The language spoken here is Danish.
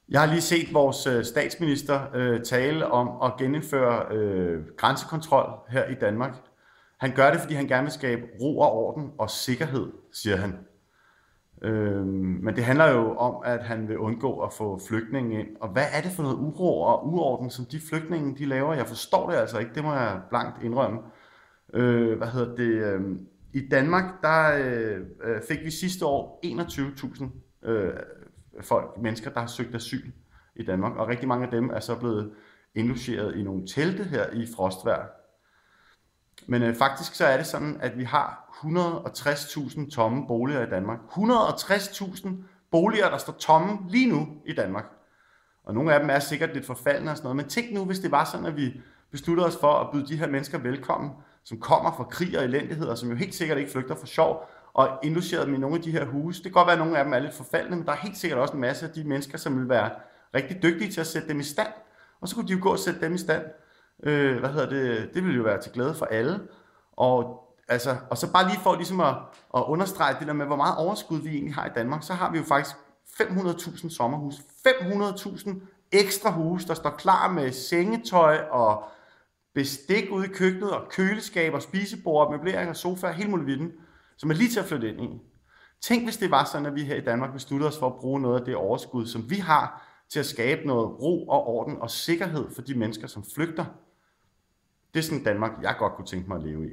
Jeg har lige set vores statsminister tale om at genindføre grænsekontrol her i Danmark. Han gør det, fordi han gerne vil skabe ro og orden og sikkerhed, siger han. Men det handler jo om, at han vil undgå at få flygtninge ind. Og hvad er det for noget uro og uorden, som de flygtninge de laver? Jeg forstår det altså ikke, det må jeg blankt indrømme. I Danmark, der fik vi sidste år 21.000 mennesker, der har søgt asyl i Danmark, og rigtig mange af dem er så blevet indlogeret i nogle telte her i frostvejr. Men faktisk så er det sådan, at vi har 160.000 tomme boliger i Danmark. 160.000 boliger, der står tomme lige nu i Danmark. Og nogle af dem er sikkert lidt forfaldne og sådan noget, men tænk nu, hvis det var sådan, at vi besluttede os for at byde de her mennesker velkommen, som kommer fra krig og elendighed, og som jo helt sikkert ikke flygter for sjov, og indlogeret dem i nogle af de her huse. Det kan godt være, at nogle af dem er lidt forfaldne, men der er helt sikkert også en masse af de mennesker, som vil være rigtig dygtige til at sætte dem i stand. Og så kunne de jo gå og sætte dem i stand. Det ville jo være til glæde for alle. Og så bare lige for ligesom at understrege det der med, hvor meget overskud vi egentlig har i Danmark, så har vi jo faktisk 500.000 sommerhuse. 500.000 ekstra huse, der står klar med sengetøj og bestik ude i køkkenet, og køleskaber, spisebord, møbleringer, sofaer, hele muligheden, som er lige til at flytte ind i. Tænk, hvis det var sådan, at vi her i Danmark besluttede os for at bruge noget af det overskud, som vi har, til at skabe noget ro og orden og sikkerhed for de mennesker, som flygter. Det er sådan Danmark, jeg godt kunne tænke mig at leve i.